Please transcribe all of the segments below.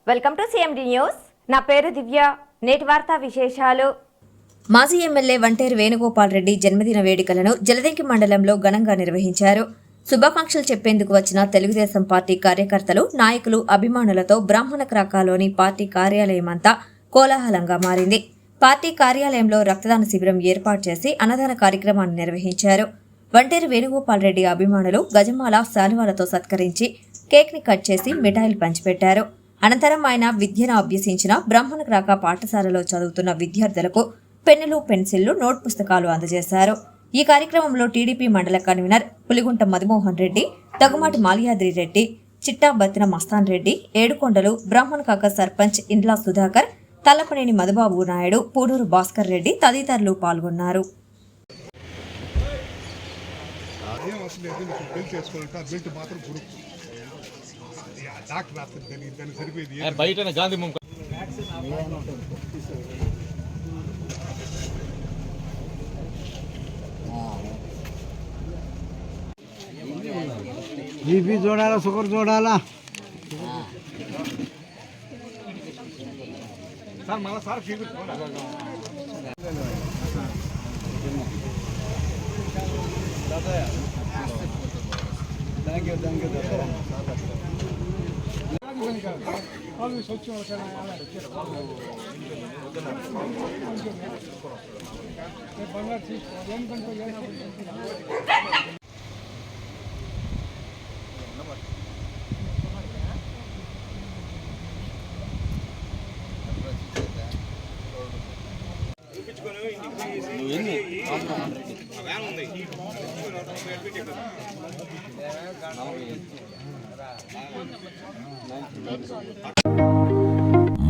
Welcome to CMD news. నా పేరు దివ్య. నేటి వార్తా విశేషాలు. మాజీ ఎమ్మెల్యే వంటేరు వేణుగోపాల్ రెడ్డి జన్మదిన వేడుకలను జలదంకి మండలంలో ఘనంగా నిర్వహించారు. శుభాకాంక్షలు చెప్పేందుకు వచ్చిన తెలుగుదేశం పార్టీ కార్యకర్తలు, నాయకులు, అభిమానులతో బ్రాహ్మణ క్రాకాలోని పార్టీ కార్యాలయమంతా కోలాహలంగా మారింది. పార్టీ కార్యాలయంలో రక్తదాన శిబిరం ఏర్పాటు చేసి అన్నదాన కార్యక్రమాన్ని నిర్వహించారు. వంటేరు వేణుగోపాల్ రెడ్డి అభిమానులు గజమాల, శాలువాలతో సత్కరించి కేక్ ని కట్ చేసి మిఠాయిలు పంచిపెట్టారు. అనంతరం ఆయన విద్యను అభ్యసించిన బ్రాహ్మణ క్రాక పాఠశాలలో చదువుతున్న విద్యార్థులకు పెన్నులు, పెన్సిళ్లు, నోట్ పుస్తకాలు అందజేశారు. ఈ కార్యక్రమంలో టీడీపీ మండల కన్వీనర్ పులిగుంట మధుమోహన్ రెడ్డి, తగుమాటి మాలియాద్రి రెడ్డి, చిట్టా బత్తిన మస్తాన్ రెడ్డి, ఏడుకొండలు బ్రాహ్మణ కాక సర్పంచ్ ఇండ్లా సుధాకర్, తల్లపనేని మధుబాబు నాయుడు, పూడూరు భాస్కర్ రెడ్డి తదితరులు పాల్గొన్నారు. బీపీ చూడాలా, షుగర్ చూడాలా.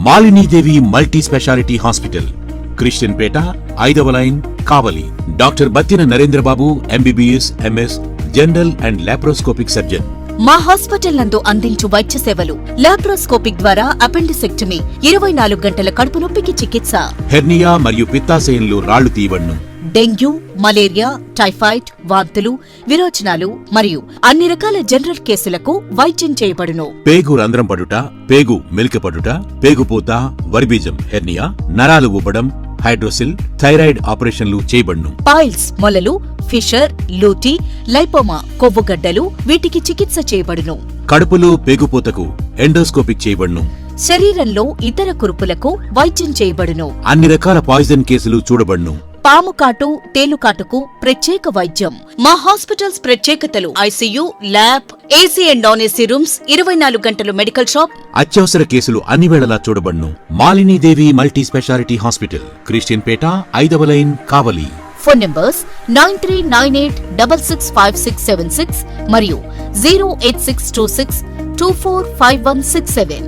Malinidevi multi speciality hospital, Christian Peta, 5వ line, Kavali. Doctor Battina Narendrababu, MBBS, MS, general and laparoscopic surgeon. మా హాస్పిటల్ నందు అందించు వైద్య సేవలు: లాప్రోస్కోపిక్ ద్వారా అపెండిసెక్టమీ, 24 గంటల కడుపు నొప్పికి చికిత్స, హెర్నియా మరియు పిత్తాశయంలో రాళ్లు తీయబడును, డెంగ్యూ, మలేరియా, టైఫాయిడ్, వాంతులు, విరోచనాలు మరియు అన్ని రకాల జనరల్ కేసులకు వైద్యం చేయబడును. పేగు రంధ్రం పడుట, పేగు మెలికపడుట, పేగుపూత, వర్బీజం, హెర్నియా, నరాలు ఊపడం, హైడ్రోసిల్, థైరాయిడ్ ఆపరేషన్లు చేయబడును. పైల్స్, మొలలు, ఫిషర్, లూటీ, లైపోమా, కొవ్వుగడ్డలు, వీటికి చికిత్స చేయబడును. కడుపులో పేగుపూతకు ఎండోస్కోపిక్ చేయబడును. శరీరంలో ఇతర కురుపులకు వైద్యం చేయబడును. అన్ని రకాల పాయిజన్ కేసులు చూడబడును. పాము కాటు, తేలుకాటుకు ప్రత్యేక వైద్యం. మా హాస్పిటల్స్ ప్రత్యేకతలు: ICU, lab, AC and non AC rooms, 24 గంటలు మెడికల్ షాప్. అత్యవసర కేసులు అన్ని వేళలా చూడబడును. Malinidevi multi speciality hospital, Christian Peta, 5వ లైన్, కావలి. ఫోన్ నంబర్స్ 9398665676 మరియు 08626245167.